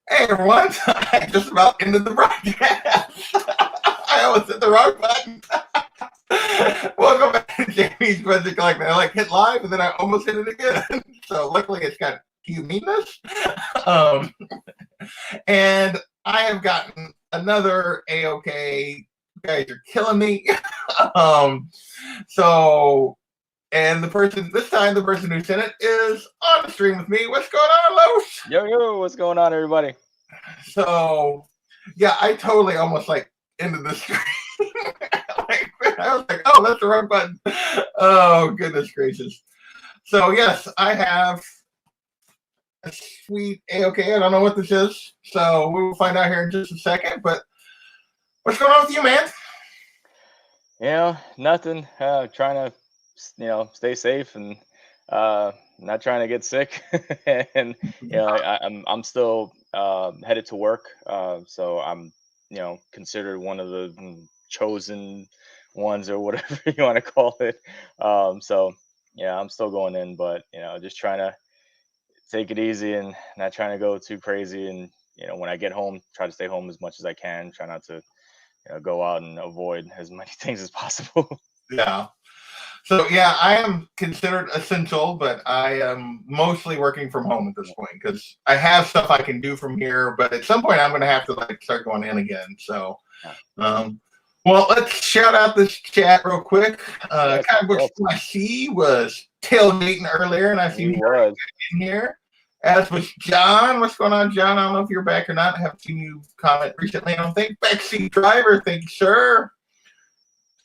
Hey everyone, I just about ended the broadcast. I almost hit the wrong button. Welcome back to Jamie's Question Collector. I hit live and then I almost hit it again. So luckily it's got "Do you mean this?" Um, and I have gotten another AOK. You guys are killing me. um, so and the person this time, the person who sent it is on the stream with me. What's going on, Los? Yo, what's going on, everybody? So, yeah, I totally almost ended the stream. I was like, oh, that's the wrong button. Oh, goodness gracious. So, yes, I have a sweet AOK. I don't know what this is. So, we will find out here in just a second. But what's going on with you, man? Nothing. Trying to, stay safe and not trying to get sick. And I'm still headed to work. So I'm considered one of the chosen ones or whatever you want to call it. So yeah, I'm still going in, but just trying to take it easy and not trying to go too crazy. And when I get home, try to stay home as much as I can. Try not to go out and avoid as many things as possible. Yeah. So, yeah, I am considered essential, but I am mostly working from home at this point because I have stuff I can do from here. But at some point, I'm going to have to start going in again. So, well, let's shout out this chat real quick. Comic Books I see was tailgating earlier, and I see you in here. As was John. What's going on, John? I don't know if you're back or not. I haven't seen you comment recently. I don't think. Backseat Driver, thank you, sir.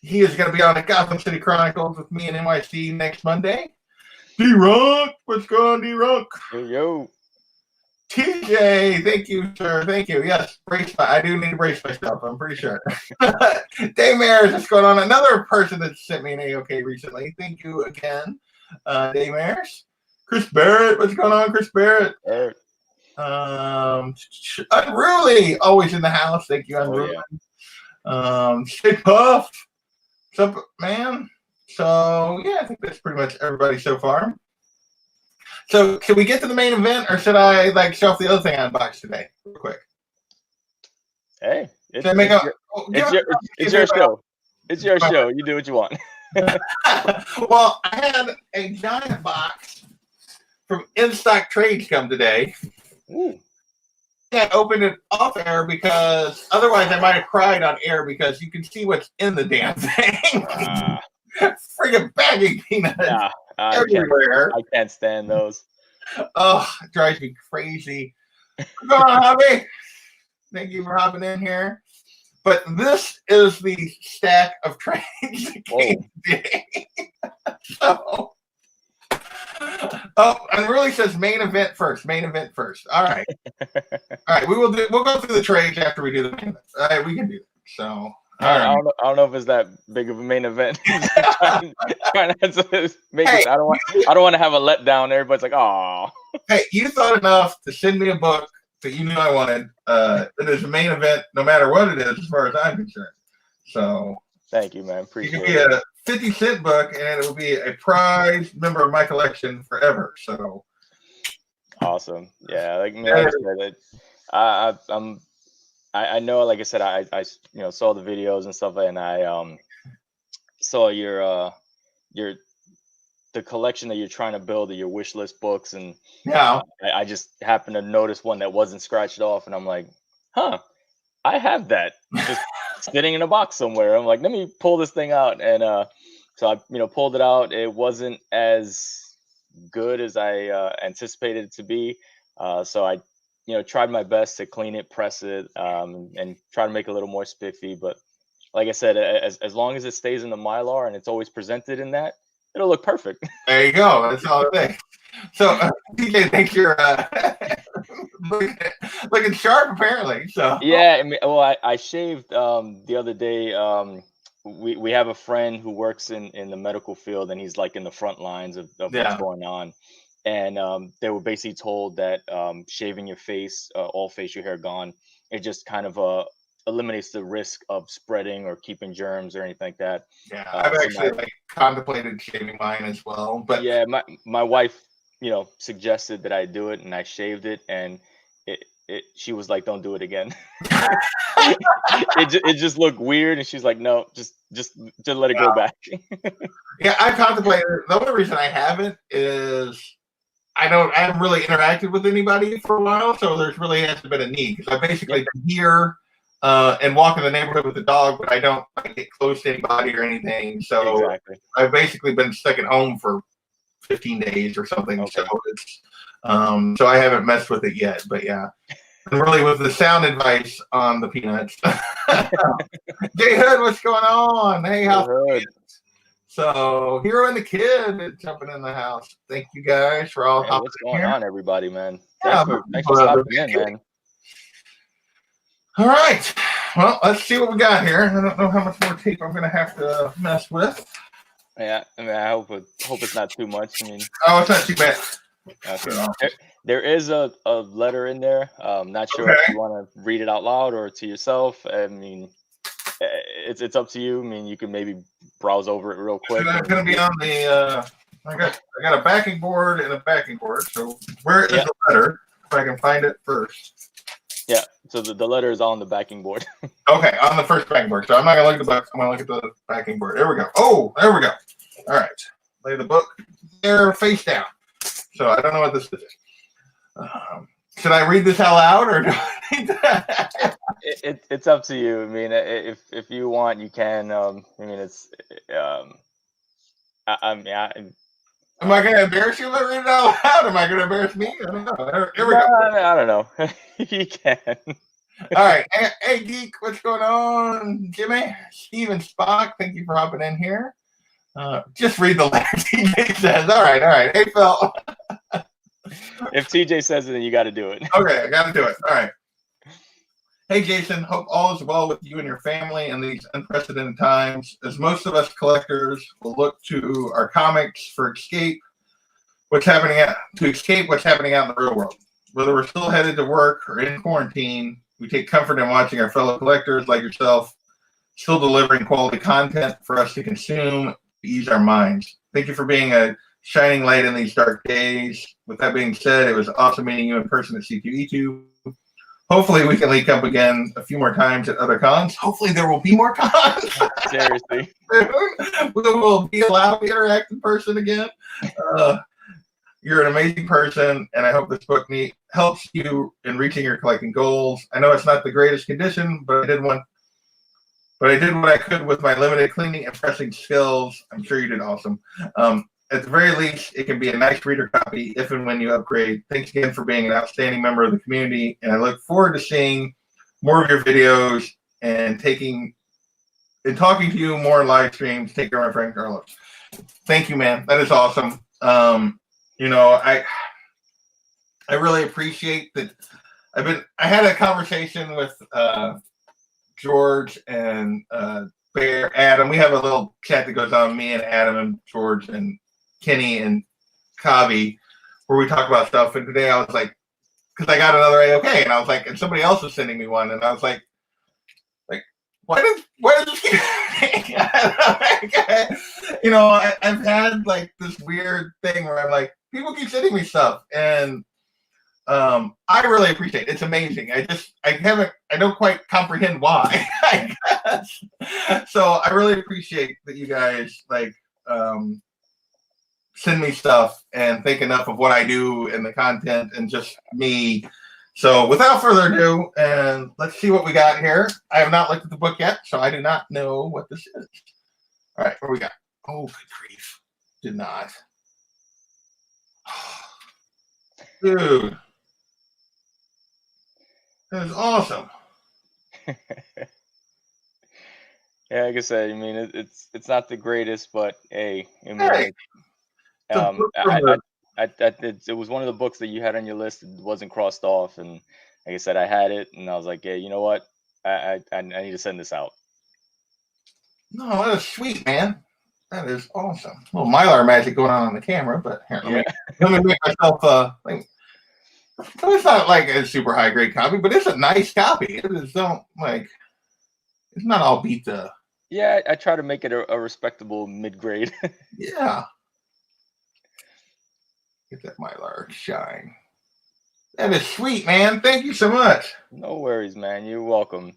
He is going to be on the Gotham City Chronicles with me and NYC next Monday. D-Runk, what's going on, D-Runk? Yo. TJ, thank you, sir. Thank you. Yes, I do need to brace myself, I'm pretty sure. Daymares, what's going on? Another person that sent me an AOK recently. Thank you again, Daymares. Chris Barrett, what's going on, Chris Barrett? Unruly, always in the house. Thank you, Unruly. Stay Puff. What's up, man? So, yeah, I think that's pretty much everybody so far. So, should we get to the main event, or should I show off the other thing I unboxed today, real quick? Hey, it's your show. It's your show. You do what you want. Well, I had a giant box from In Stock Trades come today. Ooh. I opened it off air because otherwise I might have cried on air because you can see what's in the damn thing. Friggin' bagging peanuts everywhere. I can't stand those. Oh, it drives me crazy. What's going on, Hobby? Thank you for hopping in here. But this is the stack of trades that came today. So, and really says main event first. Main event first. All right. All right. We'll go through the trades after we do the main event. All right, we can do that. So I don't know if it's that big of a main event. trying to make it. I don't want to have a letdown. Everybody's like, oh. Hey, you thought enough to send me a book that you knew I wanted. It is a main event, no matter what it is, as far as I'm concerned. So thank you, man. Appreciate it. It could be a 50-cent book, and it will be a prized member of my collection forever. So awesome. Yeah, like I said, I know, like I said, I saw the videos and stuff, and I saw the collection that you're trying to build, your wish list books, and I just happened to notice one that wasn't scratched off, and I'm like, I have that just sitting in a box somewhere. I'm like, let me pull this thing out, and so I pulled it out. It wasn't as good as I anticipated it to be, so I tried my best to clean it, press it, and try to make it a little more spiffy. But like I said, as long as it stays in the Mylar and it's always presented in that, it'll look perfect. There you go. That's all it takes. So, DJ thinks you're looking sharp, apparently. So yeah, I mean, well, I shaved the other day. We have a friend who works in the medical field, and he's like in the front lines of what's going on. And they were basically told that shaving your face, all facial hair gone, it just kind of eliminates the risk of spreading or keeping germs or anything like that. Yeah, I've actually contemplated shaving mine as well. But yeah, my wife, suggested that I do it, and I shaved it, and she was like, "Don't do it again." It just looked weird, and she's like, "No, just let it go back." Yeah, I contemplated. The only reason I haven't is I haven't really interacted with anybody for a while, so there's really hasn't been a need because I basically been here and walk in the neighborhood with the dog, but I don't like, get close to anybody or anything. So Exactly. I've basically been stuck at home for 15 days or something. Okay. So it's so I haven't messed with it yet. But yeah, and really with the sound advice on the peanuts. Jay Hood, what's going on? Hey, how's it? So Hero and the Kid jumping in the house. Thank you guys for all. Hey, what's going on, everybody, man? Yeah, Thanks for stopping in, man. All right. Well, let's see what we got here. I don't know how much more tape I'm going to have to mess with. Yeah, I mean, I hope it's not too much. I mean, oh, it's not too bad. Okay. There is a letter in there. Not sure if you want to read it out loud or to yourself. I mean, it's up to you. I mean, you can maybe browse over it real quick. It's going to be on the. I got a backing board and a backing board. So where is the letter? If I can find it first. Yeah. So the letter is on the backing board. Okay, on the first backing board. So I'm not going to look at the book. I'm going to look at the backing board. There we go. Oh, there we go. All right. Lay the book there face down. So I don't know what this is. Should I read this out loud or do I need that? It's up to you. I mean, if you want, you can. I mean, it's. Am I going to embarrass you if I read it out loud? Am I going to embarrass me? I don't know. Here we go. I don't know. You can. All right. Hey, Geek, what's going on? Jimmy, Steven Spock, thank you for hopping in here. Just read the letter TJ says. All right. Hey, Phil. If TJ says it, then you got to do it. Okay, I got to do it. All right. Hey, Jason. Hope all is well with you and your family in these unprecedented times. As most of us collectors will look to our comics for escape what's happening out in the real world. Whether we're still headed to work or in quarantine, we take comfort in watching our fellow collectors like yourself still delivering quality content for us to consume to ease our minds. Thank you for being a shining light in these dark days. With that being said, it was awesome meeting you in person at C2E2. Hopefully we can link up again a few more times at other cons. Hopefully there will be more cons. Seriously. We will be allowed to interact in person again. You're an amazing person, and I hope this book helps you in reaching your collecting goals. I know it's not the greatest condition, but I did what I could with my limited cleaning and pressing skills. I'm sure you did awesome. At the very least, it can be a nice reader copy if and when you upgrade. Thanks again for being an outstanding member of the community, and I look forward to seeing more of your videos and talking to you more in live streams. Take care, my friend Carlos. Thank you, man. That is awesome. I really appreciate that. I had a conversation with George and Bear, Adam. We have a little chat that goes on, me and Adam and George and Kenny and Kavi, where we talk about stuff. And today I was like, because I got another AOK, and I was like, and somebody else was sending me one, and I was like, why did this keep I've had like this weird thing where I'm like, people keep sending me stuff, and I really appreciate it. It's amazing. I don't quite comprehend why, I guess. So I really appreciate that you guys send me stuff and think enough of what I do and the content and just me. So without further ado, and let's see what we got here. I have not looked at the book yet, so I do not know what this is. All right, what we got? Oh, good grief. Did not. Dude. That is awesome. Yeah, like I said, I mean, it's not the greatest, but hey, I mean, it was one of the books that you had on your list. It wasn't crossed off, and like I said, I had it, and I was like, yeah, you know what? I need to send this out. No, that is sweet, man. That is awesome. A little Mylar magic going on the camera, but here, let me make myself so it's not like a super high grade copy, but it's a nice copy. It is it's not all beat the. Yeah, I try to make it a respectable mid grade. Yeah. Get that Mylar shine. That is sweet, man. Thank you so much. No worries, man. You're welcome.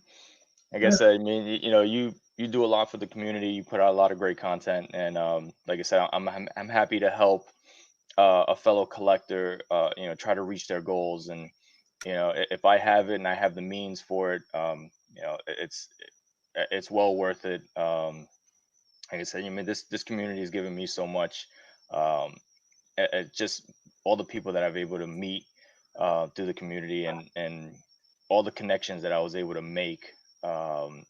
Like I Yeah. said, I mean, you do a lot for the community. You put out a lot of great content, and like I said, I'm happy to help a fellow collector, try to reach their goals. And if I have it and I have the means for it, it's well worth it. Like I said, this community has given me so much. Um, just all the people that I've able to meet through the community, and all the connections that I was able to make. Um,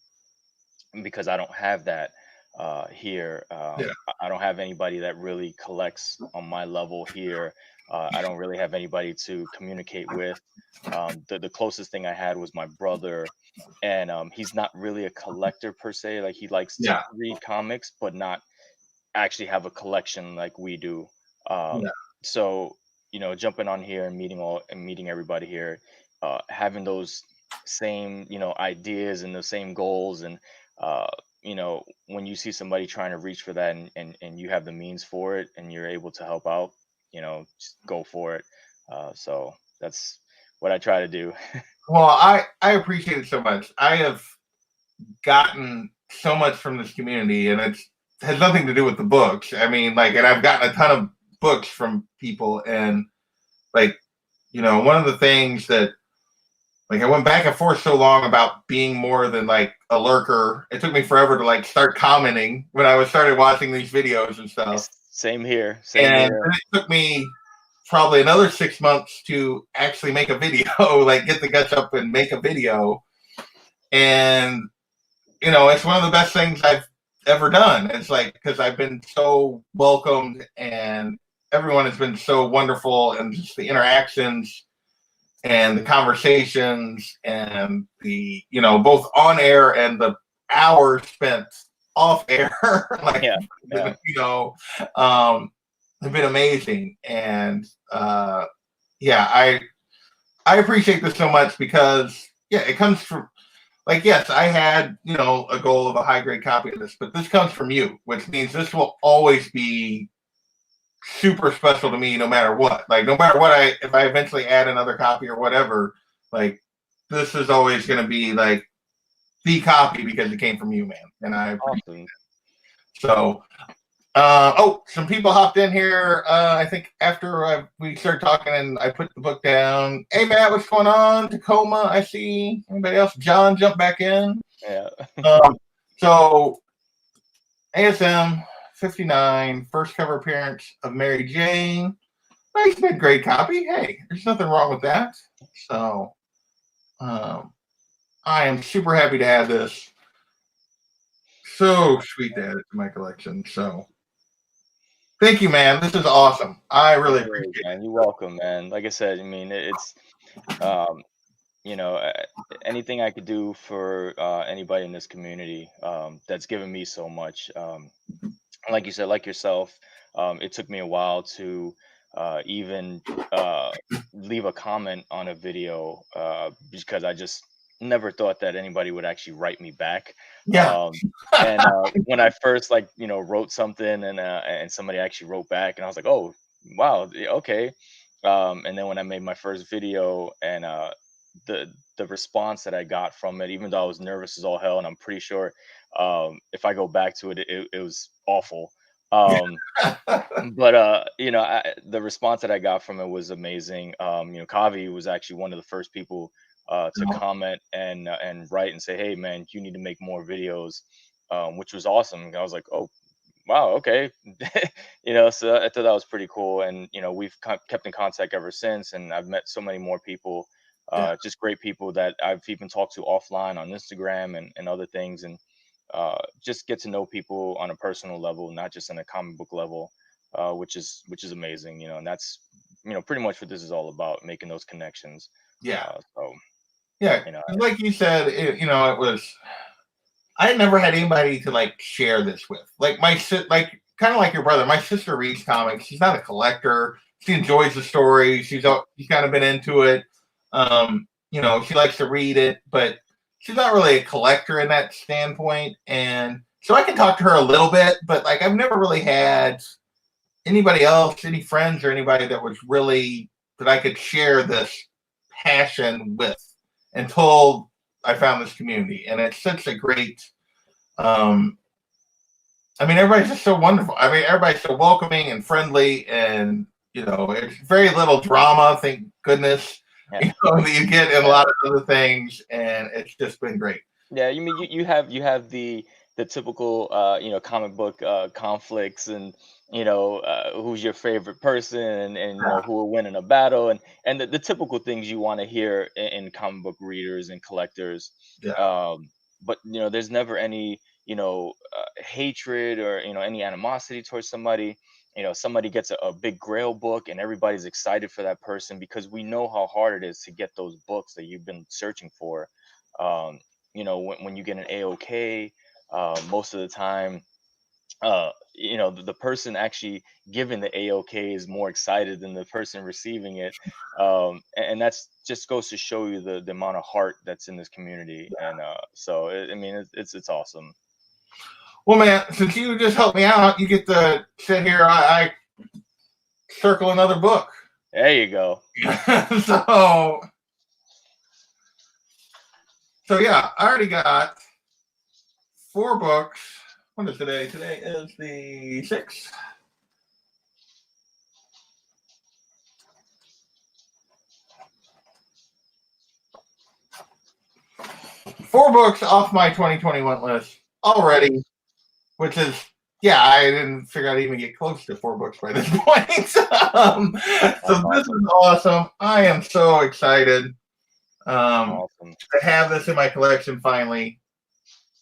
because I don't have that here. Yeah. I don't have anybody that really collects on my level here. I don't really have anybody to communicate with. The closest thing I had was my brother, and he's not really a collector per se. Like, he likes to Yeah. read comics, but not actually have a collection like we do. Yeah. So jumping on here and meeting everybody here, having those same ideas and the same goals, and uh, when you see somebody trying to reach for that, and you have the means for it, and you're able to help out, just go for it. So that's what I try to do. Well, I appreciate it so much. I have gotten so much from this community, and it has nothing to do with the books. I mean, like, and I've gotten a ton of books from people, and like, one of the things that, like, I went back and forth so long about being more than like a lurker. It took me forever to like start commenting when I was started watching these videos and stuff. Same here. Same And here. then it took me probably another 6 months to actually make a video, like get the guts up and make a video. And it's one of the best things I've ever done. It's like, because I've been so welcomed, and everyone has been so wonderful, and just the interactions and the conversations, and the both on air and the hours spent off air, like, Yeah. Yeah. have been amazing. And yeah, I appreciate this so much, because it comes from, like, yes, I had a goal of a high grade copy of this, but this comes from you, which means this will always be super special to me, no matter what. Like, no matter what, if I eventually add another copy or whatever, like, this is always going to be like the copy, because it came from you, man. And I appreciate Awesome. it. So, some people hopped in here. I think after we started talking and I put the book down. Hey, Matt, what's going on? Tacoma, I see. Anybody else? John, jump back in. Yeah. So, ASM 59, first cover appearance of Mary Jane. Nice mid-grade copy. Hey, there's nothing wrong with that. So, I am super happy to have this. So sweet to add it to my collection. So, thank you, man. This is awesome. I really appreciate it. Man, you're welcome, man. Like I said, I mean, it's um, anything I could do for anybody in this community, that's given me so much. Like you said, like yourself, it took me a while to even leave a comment on a video, because I just never thought that anybody would actually write me back. Yeah. And when I first, wrote something, and somebody actually wrote back, and I was like, oh wow, okay. And then when I made my first video, and the response that I got from it, even though I was nervous as all hell, and I'm pretty sure, if I go back to it, it was awful. Um, but the response that I got from it was amazing. Kavi was actually one of the first people to comment and write and say, "Hey, man, you need to make more videos," which was awesome. I was like, "Oh, wow, okay." So I thought that was pretty cool, and we've kept in contact ever since, and I've met so many more people, just great people that I've even talked to offline on Instagram and other things, and just get to know people on a personal level, not just on a comic book level, which is amazing, and that's pretty much what this is all about, making those connections. Yeah. So Yeah. Like you said, it was. I had never had anybody to like share this with. Like like kind of like your brother. My sister reads comics. She's not a collector. She enjoys the story. She's kind of been into it. She likes to read it, but she's not really a collector in that standpoint. And so I can talk to her a little bit, but like I've never really had anybody else, any friends or anybody that was really that I could share this passion with until I found this community, and it's such a great. I mean, everybody's just so wonderful. I mean, everybody's so welcoming and friendly, and it's very little drama. Thank goodness, that you get in a lot of other things, and it's just been great. Yeah, you mean you have the typical comic book conflicts, and who's your favorite person, and who will win in a battle, and the typical things you want to hear in comic book readers and collectors. Yeah. But there's never any hatred or any animosity towards somebody. Somebody gets a big grail book and everybody's excited for that person because we know how hard it is to get those books that you've been searching for. um, when you get an AOK, most of the time, the person actually giving the AOK is more excited than the person receiving it. And that's just goes to show you the amount of heart that's in this community. And so, I mean, it's awesome. Well, man, since you just helped me out, you get to sit here. I circle another book. There you go. So yeah, I already got 4 books. What is today? Today is the 6th. Four books off my 2021 list already, which is, I didn't figure I'd even get close to 4 books by this point. So this is awesome. I am so excited Awesome. to have this in my collection finally.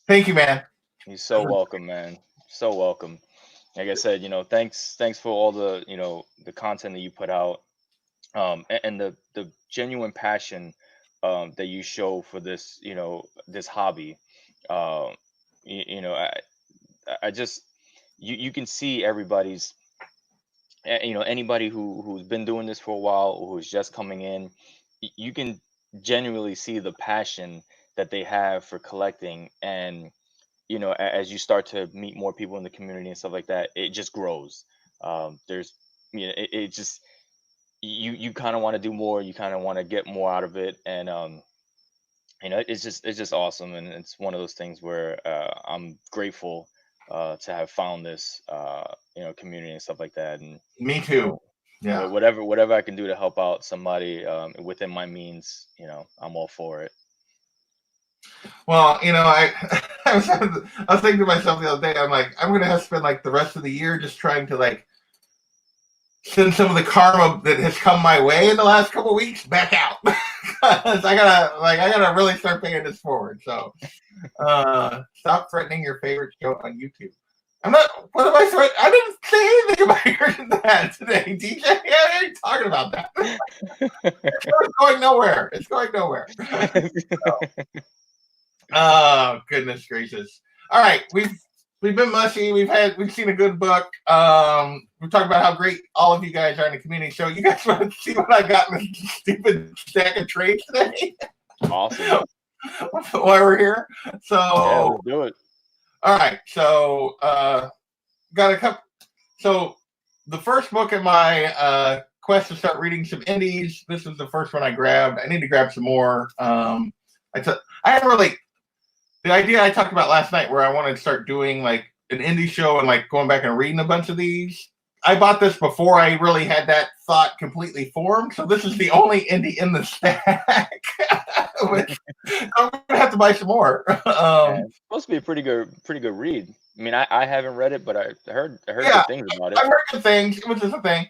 Thank you, man. You're so welcome, man. So welcome. Like I said, thanks for all the the content that you put out, and the genuine passion that you show for this this hobby. um I just, you can see everybody's, anybody who's been doing this for a while or who's just coming in. You can genuinely see the passion that they have for collecting. And as you start to meet more people in the community and stuff like that, it just grows. There's it just, you kind of want to do more, you kind of want to get more out of it. And it's just awesome. And it's one of those things where I'm grateful to have found this community and stuff like that. And me too. Yeah, whatever I can do to help out somebody within my means, I'm all for it. Well, I was thinking to myself the other day, I'm like, I'm gonna have to spend like the rest of the year just trying to like send some of the karma that has come my way in the last couple of weeks back out. Because I gotta really start paying this forward. So stop threatening your favorite show on YouTube. I'm not. What am I threatening? I didn't say anything about that today, DJ. I ain't talking about that. It's going nowhere. It's going nowhere. Oh, goodness gracious! All right, we've been mushy. We've seen a good book. We've talked about how great all of you guys are in the community. So you guys want to see what I got in this stupid stack of trades today? Awesome. While we're here, so let's do it. All right, so got a couple. So the first book in my quest to start reading some indies. This was the first one I grabbed. I need to grab some more. I haven't really. The idea I talked about last night, where I wanted to start doing like an indie show and like going back and reading a bunch of these. I bought this before I really had that thought completely formed. So this is the only indie in the stack. Which I'm gonna have to buy some more. It's supposed to be a pretty good read. I mean, I haven't read it, but I heard good things about it. I've heard good things. It was just a thing.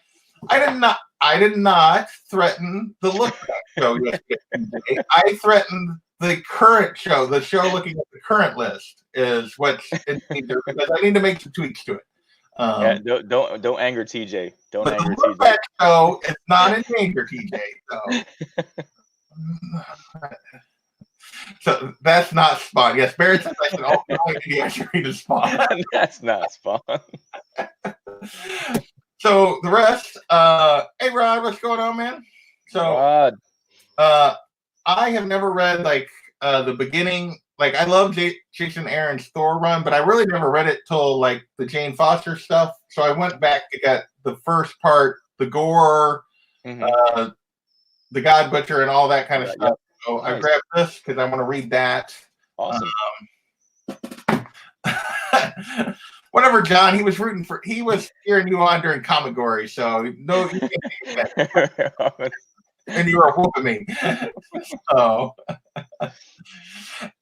I did not threaten the look back show yesterday. I threatened the current show. The show looking at the current list is what's in danger, because I need to make some tweaks to it. Don't anger TJ. Don't anger the look TJ. back show is not in danger, TJ. So that's not Spawn. Yes, Barrett says I should also read a Spawn. That's not Spawn. So the rest, hey Rod, what's going on, man? So Rod. I have never read like the beginning. Like I love Jason Aaron's Thor run, but I really never read it till like the Jane Foster stuff. So I went back and got the first part, the gore, the God Butcher and all that kind of stuff. Yep. So Nice. I grabbed this because I want to read that. Awesome. Whatever, John. He was cheering you on during Comic-Gory, so no, you can't do that. And you were whooping me. So,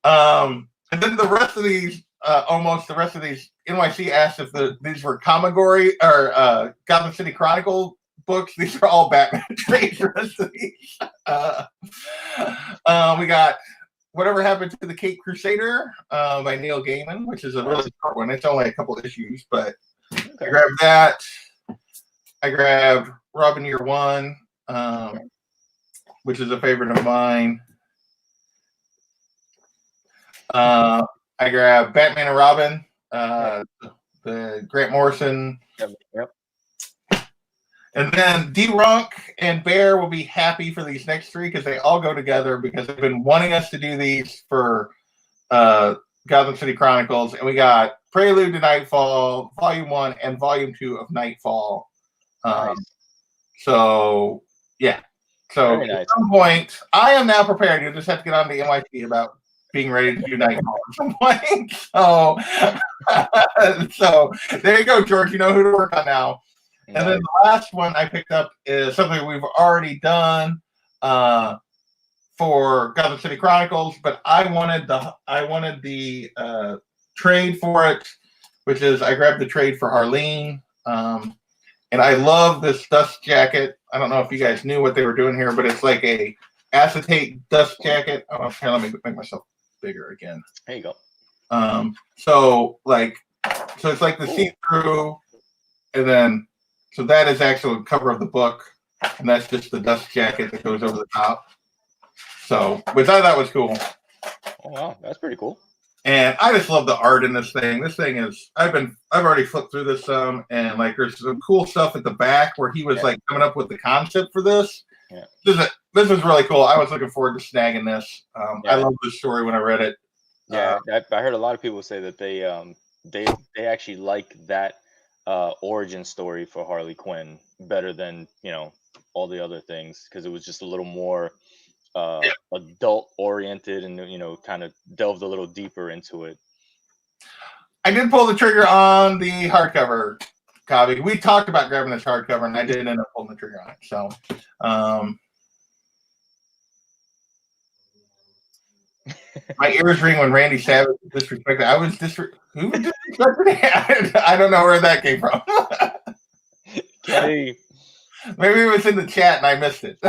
and then the rest of these, almost the rest of these, NYC asked if these were Comic-Gory or Gotham City Chronicle books. These are all Batman trades. The rest of these. We got Whatever Happened to the Cape Crusader by Neil Gaiman, which is a really short one. It's only a couple issues, but I grabbed that. I grabbed Robin Year One, which is a favorite of mine. I grabbed Batman and Robin, the Grant Morrison. Yep. And then D-Runk and Bear will be happy for these next three because they all go together because they've been wanting us to do these for Gotham City Chronicles. And we got Prelude to Nightfall, Volume 1 and Volume 2 of Nightfall. Nice. So, yeah. So at some point, I am now prepared. You just have to get on the NYC about being ready to do Nightfall at some point. So, so there you go, George. You know who to work on now. And then the last one I picked up is something we've already done for Gotham City Chronicles, but I wanted the trade for it, which is I grabbed the trade for Arlene. And I love this dust jacket. I don't know if you guys knew what they were doing here, but it's like a acetate dust jacket. Oh, here, let me make myself bigger again. There you go. So it's like the see-through, and then so that is actually the cover of the book, and that's just the dust jacket that goes over the top. So, which I thought was cool. Oh wow, that's pretty cool. And I just love the art in this thing. This thing is I've already flipped through this some, and like there's some cool stuff at the back where he was like coming up with the concept for this. Yeah. This was really cool. I was looking forward to snagging this. I love this story when I read it. Yeah, I heard a lot of people say that they actually like that origin story for Harley Quinn better than all the other things because it was just a little more adult oriented and kind of delved a little deeper into it. I did pull the trigger on the hardcover copy. We talked about grabbing this hardcover, and I did end up pulling the trigger on it. So, my ears ring when Randy Savage disrespected. Who was disrespected? I don't know where that came from. Maybe it was in the chat and I missed it.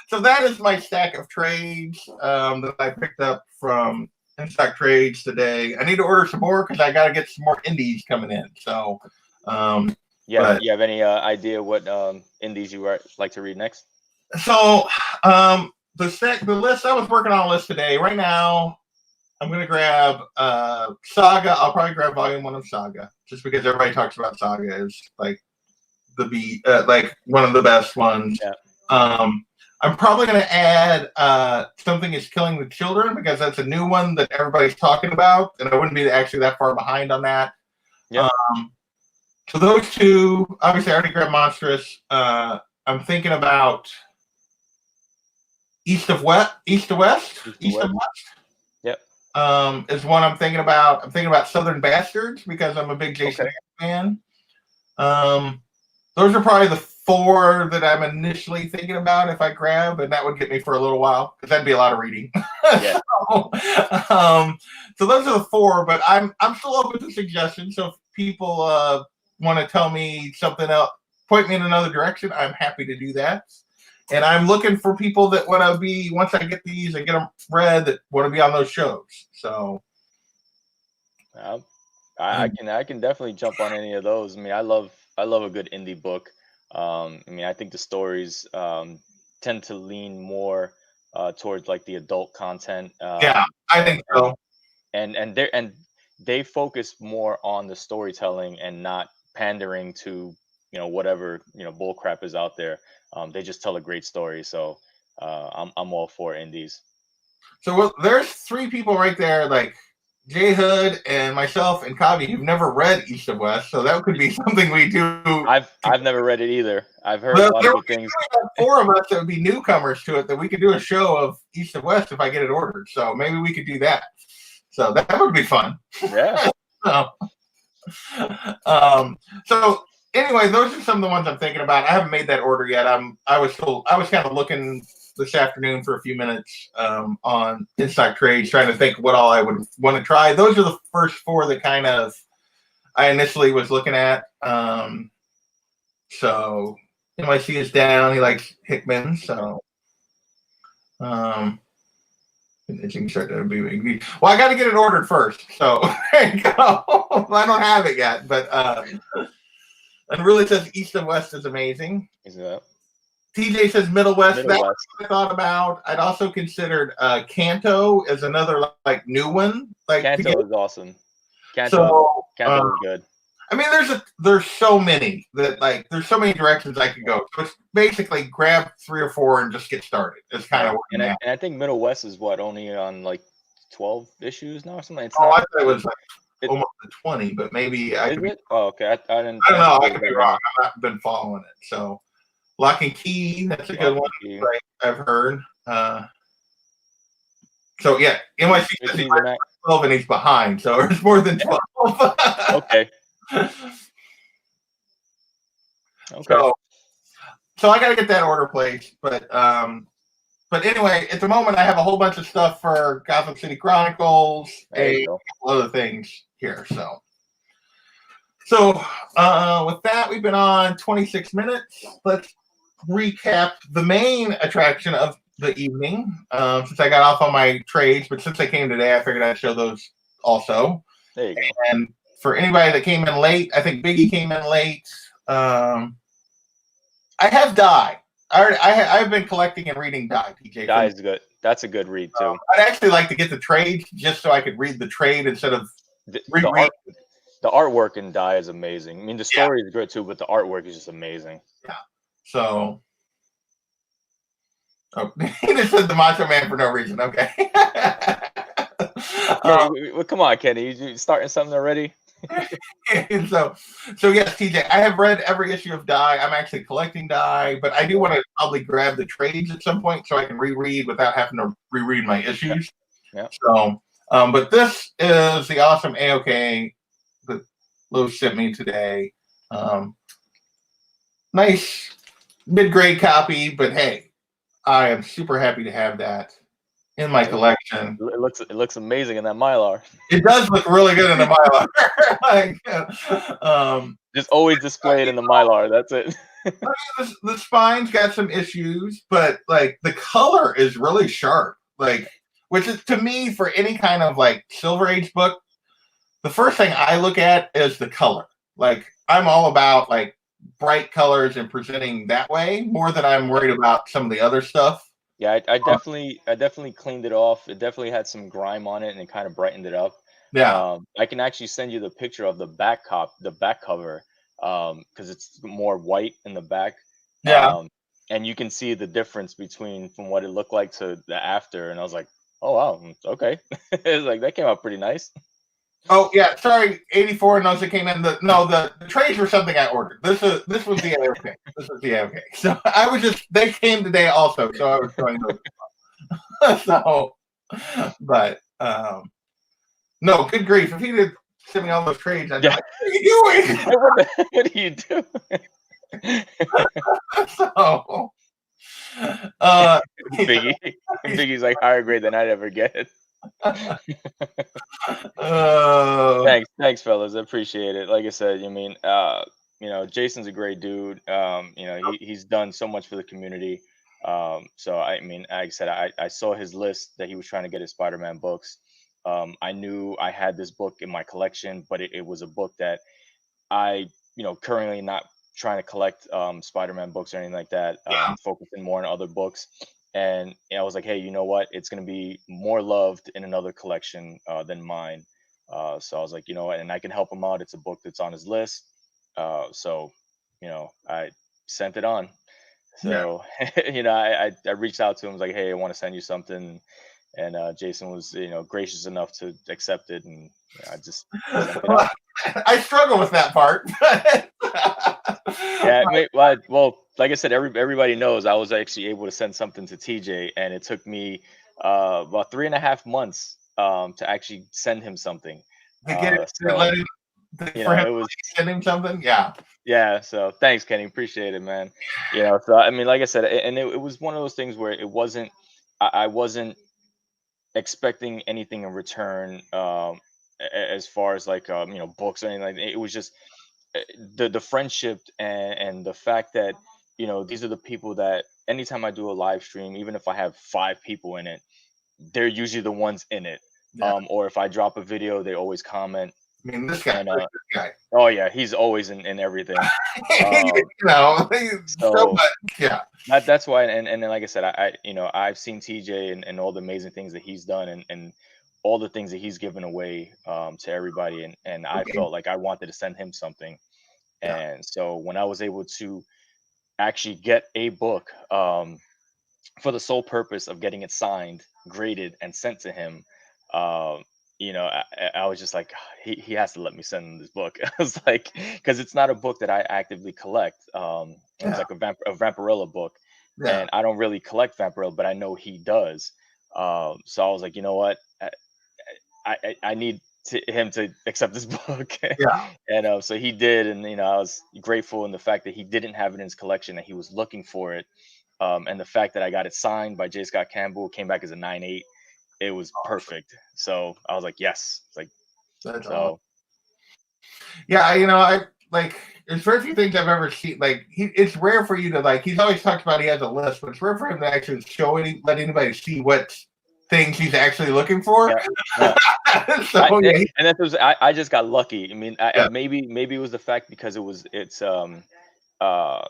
So that is my stack of trades that I picked up from In Stock Trades today. I need to order some more because I got to get some more indies coming in. So, you have any idea what indies you like to read next? So, the list I was working on a list today. Right now, I'm gonna grab Saga. I'll probably grab Volume 1 of Saga just because everybody talks about Saga as like like one of the best ones. Yeah. I'm probably going to add Something Is Killing the Children because that's a new one that everybody's talking about, and I wouldn't be actually that far behind on that. Yep. So those two, obviously, I already grabbed Monstrous. I'm thinking about East of West. Yep. Is one I'm thinking about. I'm thinking about Southern Bastards because I'm a big Jason fan. Those are probably the four that I'm initially thinking about if I grab, and that would get me for a little while because that'd be a lot of reading. Yeah. So those are the four, but I'm still open to suggestions. So if people want to tell me something else, point me in another direction, I'm happy to do that. And I'm looking for people that want to be, once I get these and get them read, that want to be on those shows. So I can definitely jump on any of those. I mean, I love a good indie book. I mean, I think the stories tend to lean more towards like the adult content. Yeah, I think so. And they focus more on the storytelling and not pandering to whatever bull crap is out there. They just tell a great story. So I'm all for indies. So there's three people right there like J Hood and myself and Kavi have never read East of West, so that could be something we do. I've never read it either. I've heard Well, a lot there of would good be things. 4 of us that would be newcomers to it that we could do a show of East of West if I get it ordered. So maybe we could do that. So that would be fun. Yeah. So anyway, those are some of the ones I'm thinking about. I haven't made that order yet. I was kind of looking this afternoon for a few minutes on InStock Trades, trying to think what all I would want to try. Those are the first 4 that kind of I initially was looking at. So NYC is down. He likes Hickman. So you can start to be. Well, I got to get it ordered first. So there you go. I don't have it yet, but and really says East and West is amazing. Is that? TJ says Middle West. Middle That's West. what I thought about. I'd also considered Kanto as another like new one. Like Kanto is awesome. Kanto is good. I mean, there's so many that like there's so many directions I could go. So it's basically grab 3 or 4 and just get started. It's kind of and I think Middle West is what, only on like 12 issues now or something. It's I not. thought it was like almost 20, but maybe I could. Is it? Oh, okay. I don't know. I could be wrong. I've not been following it. So Lock and Key, that's a good one. Right, I've heard. So yeah, NYC says he's 12 and he's behind, so there's more than 12. Okay. So I got to get that order placed, but anyway, at the moment I have a whole bunch of stuff for Gotham City Chronicles, a couple other things here. So with that, we've been on 26 minutes. Let's recap the main attraction of the evening. Since I got off on my trades, but since I came today, I figured I'd show those also. There you go. And for anybody that came in late, I think Biggie came in late. I have Die. I've been collecting and reading Die, TJ. Die is good. That's a good read too. I'd actually like to get the trade just so I could read the trade instead of reread. The artwork in Die is amazing. I mean, the story is good too, but the artwork is just amazing. Yeah. So, he just said the Macho Man for no reason. Okay. Come on, Kenny. You starting something already? so yes, TJ, I have read every issue of Die. I'm actually collecting Die, but I do want to probably grab the trades at some point so I can reread without having to reread my issues. Yeah. So, but this is the awesome AOK that Lou sent me today. Nice mid-grade copy, but hey, I am super happy to have that in my collection. It looks amazing in that Mylar. It does look really good in the Mylar. Just always display it in the Mylar. That's it. The spine's got some issues, but like the color is really sharp. Like, which is to me, for any kind of like Silver Age book, the first thing I look at is the color. Like, I'm all about like bright colors and presenting that way more than I'm worried about some of the other stuff. Yeah, I definitely cleaned it off. It definitely had some grime on it, and it kind of brightened it up. Yeah, I can actually send you the picture of the back cover, because it's more white in the back. Yeah, and you can see the difference from what it looked like to the after. And I was like, oh wow, okay. It's like that came out pretty nice. Oh yeah, sorry, 84 notes that came in. The trades were something I ordered. This was the AOK. This was the AOK. So they came today also. So I was going to. So, but no, good grief! If he did send me all those trades, I'd be like, what are you doing? What are you doing? So, Biggie's like higher grade than I'd ever get. Thanks, fellas. I appreciate it. Like I said, Jason's a great dude. He's done so much for the community. So I mean, like I said, I saw his list that he was trying to get his Spider-Man books. I knew I had this book in my collection, but it was a book that I, currently not trying to collect Spider-Man books or anything like that. Focusing more on other books. And I was like, hey, you know what? It's going to be more loved in another collection than mine. So I was like, you know what? And I can help him out. It's a book that's on his list. So I sent it on. So, I reached out to him. I was like, hey, I want to send you something. and Jason was, gracious enough to accept it, and I just sent it Well, out. I struggle with that part. Yeah, well, like I said, everybody knows I was actually able to send something to TJ, and it took me about 3.5 months to actually send him something. To get it, to So let him, for him it to was, send him something. Yeah. yeah. So thanks, Kenny, appreciate it, man. So I mean, like I said, and it was one of those things where it wasn't, I wasn't expecting anything in return, as far as like books or anything like that. It was just uh, the friendship, and the fact that these are the people that anytime I do a live stream, even if I have 5 people in it, they're usually the ones in it. Yeah. Or if I drop a video, they always comment. I mean, this guy. And This guy. oh yeah, he's always in everything. You know, so So much. Yeah. that's why, and then like I said, I've seen TJ, and all the amazing things that he's done, and all the things that he's given away to everybody, and I Okay. felt like I wanted to send him something. Yeah. And so when I was able to actually get a book, for the sole purpose of getting it signed, graded, and sent to him, um, I was just like, "Ah, he has to let me send him this book." I was like, because it's not a book that I actively collect. It was Yeah. like a Vampirella book, Yeah. and I don't really collect Vampirella, but I know he does. So I was like, you know what? I need him to accept this book. Yeah. And so he did, and I was grateful in the fact that he didn't have it in his collection, that he was looking for it, and the fact that I got it signed by J. Scott Campbell, came back as a 9.8. It was Awesome. perfect. So I was like, yes. It's like, That's awesome. so Yeah, I like. There's very few things I've ever seen. Like, it's rare for you to like. He's always talked about he has a list, but it's rare for him to actually let anybody see what things he's actually looking for. yeah, yeah. So yeah, And that was, I just got lucky. I mean, yeah, maybe it was the fact because uh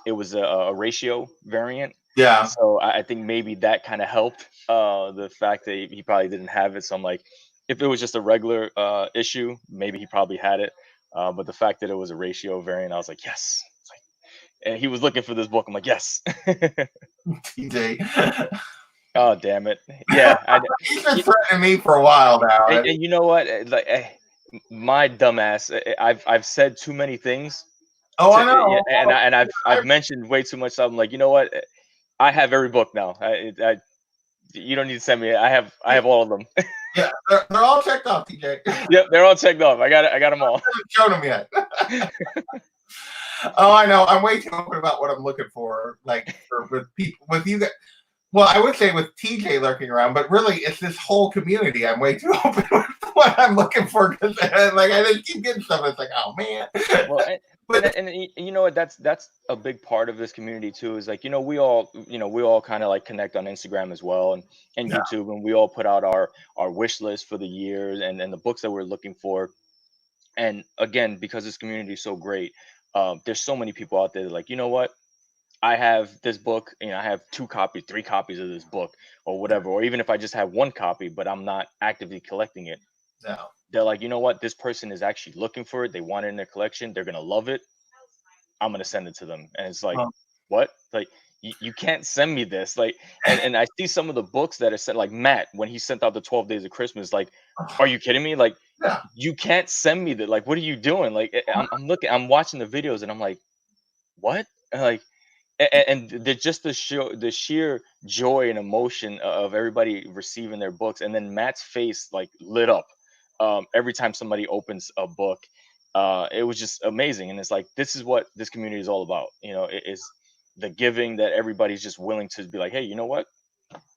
it was a ratio variant. yeah. So I think maybe that kind of helped, the fact that he probably didn't have it. So I'm like, if it was just a regular issue, maybe he probably had it. But the fact that it was a ratio variant, I was like, yes. It's like, and he was looking for this book. I'm like, yes. TJ. Oh damn it. Yeah. He's been threatening me for a while now. And you know what? Like, my dumbass. I've said too many things Oh, to, I know. and I, I've mentioned way too much. So I'm like, you know what? I have every book now. You don't need to send me. I have all of them. yeah, they're all checked off, TJ. Yep, they're all checked off. I got them all. I haven't shown them yet. Oh, I know. I'm way too open about what I'm looking for. Like with people, with you guys. Well, I would say with TJ lurking around, but really, it's this whole community. I'm way too open with what I'm looking for because, like, I just keep getting stuff. It's like, oh man. Well, But you know what? That's a big part of this community too. Is like, we all kind of like connect on Instagram as well, and yeah, YouTube, and we all put out our wish list for the year, and the books that we're looking for. And again, because this community is so great, there's so many people out there that, like, you know what? I have this book, I have 2 copies, 3 copies of this book, or whatever. Or even if I just have 1 copy, but I'm not actively collecting it, no, they're like, you know what? This person is actually looking for it. They want it in their collection. They're gonna love it. I'm gonna send it to them. And it's like, well, what? Like, you can't send me this. Like, and I see some of the books that are sent, like Matt, when he sent out the 12 Days of Christmas. Like, are you kidding me? Like, yeah, you can't send me that. Like, what are you doing? Like, I'm looking, I'm watching the videos, and I'm like, what? And like, and just the sheer joy and emotion of everybody receiving their books, and then Matt's face like lit up every time somebody opens a book. It was just amazing, and it's like, this is what this community is all about. It is the giving, that everybody's just willing to be like, hey, you know what?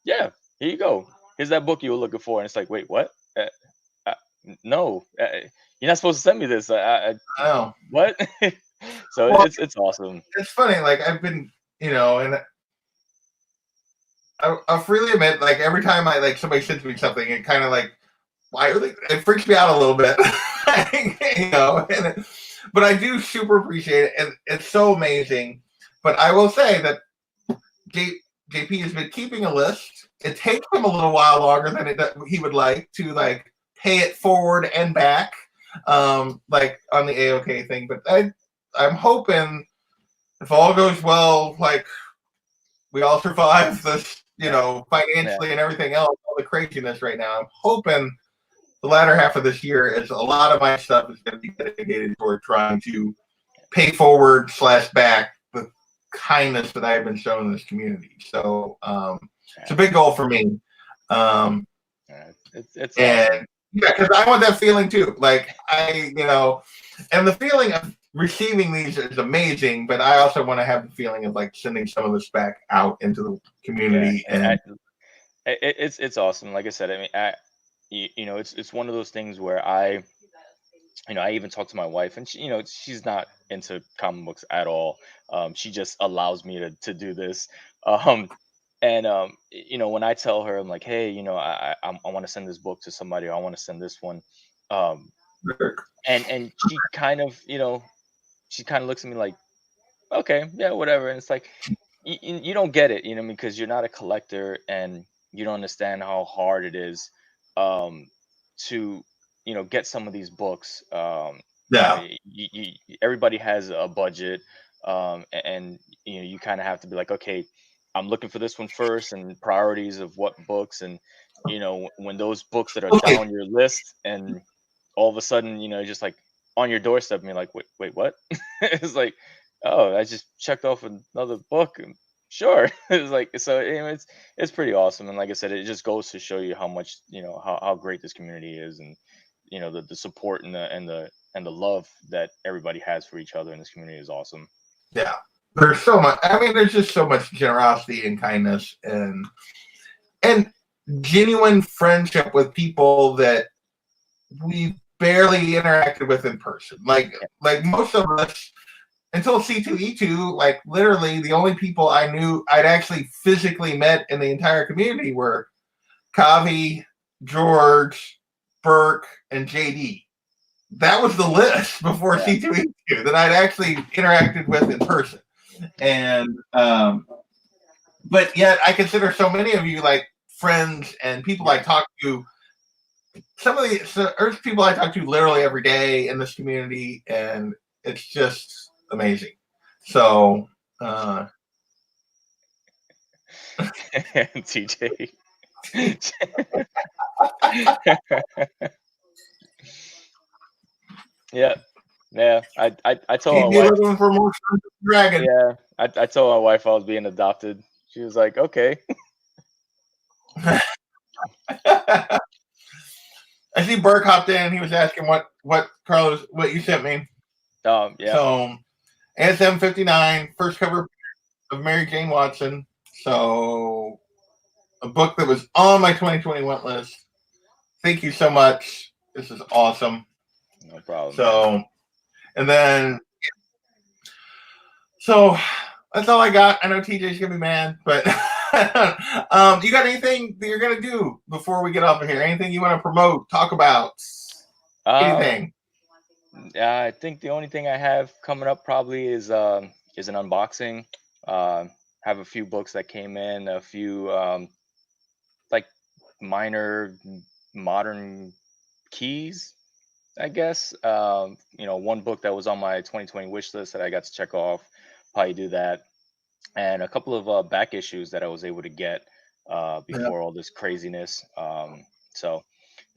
Yeah, here you go. Here's that book you were looking for, and it's like, wait, what? Uh, no, you're not supposed to send me this. I know. What? So Well, it's awesome. it's funny. Like I've been, and I'll freely admit, like every time I like somebody sends me something, it kind of like why really it freaks me out a little bit, but I do super appreciate it, and it's so amazing. But I will say that JP has been keeping a list. It takes him a little while longer than he would like to like pay it forward and back, like on the AOK thing. But I'm hoping if all goes well, like we all survive this you know, financially and everything else, all the craziness right now. I'm hoping the latter half of this year is a lot of my stuff is going to be dedicated toward trying to pay forward / back the kindness that I've been shown in this community. So it's a big goal for me. It's and awesome. Yeah, because I want that feeling too. Like and the feeling of receiving these is amazing, but I also want to have the feeling of like sending some of this back out into the community. It's awesome. Like I said, I mean, it's one of those things where I even talk to my wife, and she's not into comic books at all. She just allows me to do this. When I tell her, I'm like, hey, I want to send this book to somebody, or I want to send this one. And she kind of, she kind of looks at me like, okay, yeah, whatever. And it's like, you don't get it, because you're not a collector, and you don't understand how hard it is to get some of these books. Everybody has a budget, and you kind of have to be like, okay, I'm looking for this one first, and priorities of what books, and when those books that are down your list, and all of a sudden, just like on your doorstep, and you're like, wait, what? It's like, oh, I just checked off another book. And sure. It's like, so it's pretty awesome. And like I said, it just goes to show you how much, how great this community is, and the support and the love that everybody has for each other in this community is awesome. Yeah. There's so much. I mean, there's just so much generosity and kindness and genuine friendship with people that we barely interacted with in person. Like most of us, until C2E2, like literally the only people I knew I'd actually physically met in the entire community were Kavi, George, Burke, and JD. That was the list before C2E2 that I'd actually interacted with in person. And but yet I consider so many of you like friends and people I talk to. There's people I talk to literally every day in this community, and it's just amazing. So TJ. Yeah. I told my wife for more Dragon. Yeah, I told my wife I was being adopted. She was like, okay. I see Burke hopped in. He was asking what Carlos, what you sent me. Yeah. So ASM 59, first cover of Mary Jane Watson. So a book that was on my 2021 list. Thank you so much. This is awesome. No problem. So, and then, so that's all I got. I know TJ's gonna be mad, but you got anything that you're gonna do before we get off of here? Anything you want to promote, talk about? Anything? I think the only thing I have coming up probably is an unboxing. Have a few books that came in, a few like minor modern keys, I guess. One book that was on my 2020 wish list that I got to check off, probably do that, and a couple of back issues that I was able to get before all this craziness. So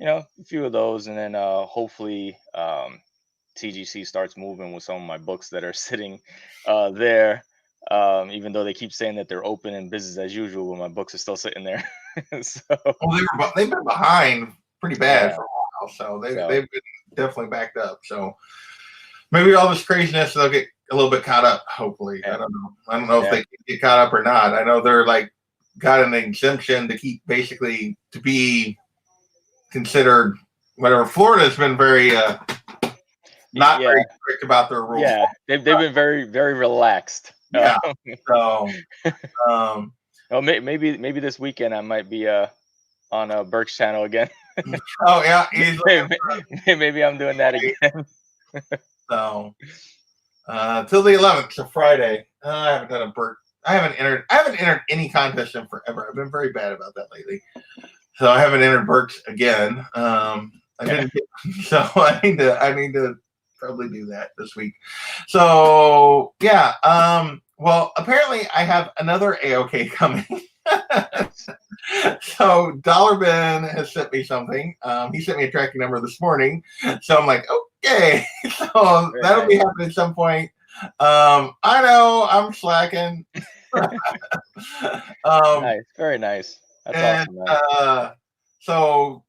a few of those, and then hopefully TGC starts moving with some of my books that are sitting there. Even though they keep saying that they're open and business as usual, but my books are still sitting there. So they've been behind pretty bad for a while, so they've been definitely backed up. So maybe all this craziness, they'll get a little bit caught up. Hopefully, I don't know if they can get caught up or not. I know they're like got an exemption to keep basically to be considered whatever. Florida's been very not very strict about their rules. Yeah, they've been very, very relaxed. Yeah. So well, maybe this weekend I might be on Burke's channel again. Oh yeah, maybe I'm doing that again. So till the 11th, so Friday. I haven't done a Burke. I haven't entered any contest in forever. I've been very bad about that lately. So I haven't entered Burke's again. I didn't so I need to probably do that this week. So yeah. Well, apparently I have another AOK coming. So Dollar Ben has sent me something. He sent me a tracking number this morning. So I'm like, okay. So Very that'll be nice. happening at some point. I know I'm slacking. Nice. Very nice. That's And awesome, man. so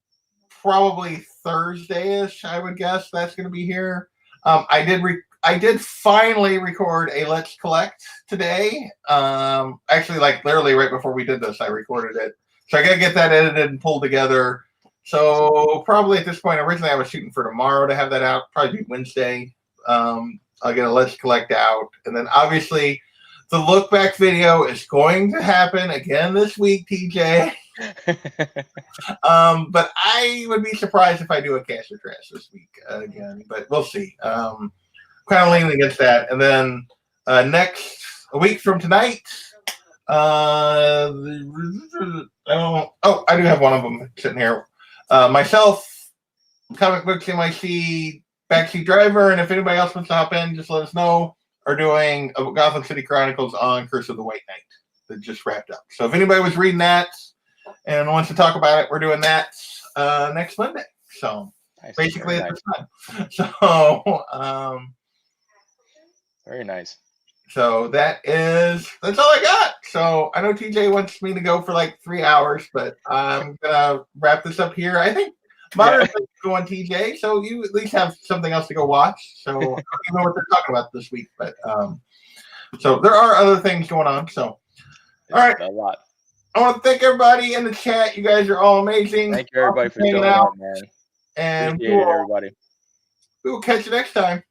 probably Thursday-ish, I would guess that's going to be here. I did finally record a Let's Collect today. Actually, like literally right before we did this, I recorded it. So I got to get that edited and pulled together. So probably at this point, originally I was shooting for tomorrow to have that out. Probably Wednesday. I'll get a Let's Collect out, and then obviously the look back video is going to happen again this week, TJ. But I would be surprised if I do a cash or trash this week again, but we'll see. Kind of leaning against that. And then a week from tonight, I do have one of them sitting here. Myself, Comic Books MIC, Backseat Driver, and if anybody else wants to hop in, just let us know. Are doing Gotham City Chronicles on Curse of the White Knight that just wrapped up. So if anybody was reading that and wants to talk about it, we're doing that next Monday. So Nice. basically Very at this time. So very nice. So that's all I got. So I know TJ wants me to go for like 3 hours, but I'm gonna wrap this up here. I think modern things go on TJ, so you at least have something else to go watch. So I don't even know what they're talking about this week, but so there are other things going on. So all right, a lot. I want to thank everybody in the chat. You guys are all amazing. Thank you everybody for showing up, man. And appreciate it, everybody. We will catch you next time.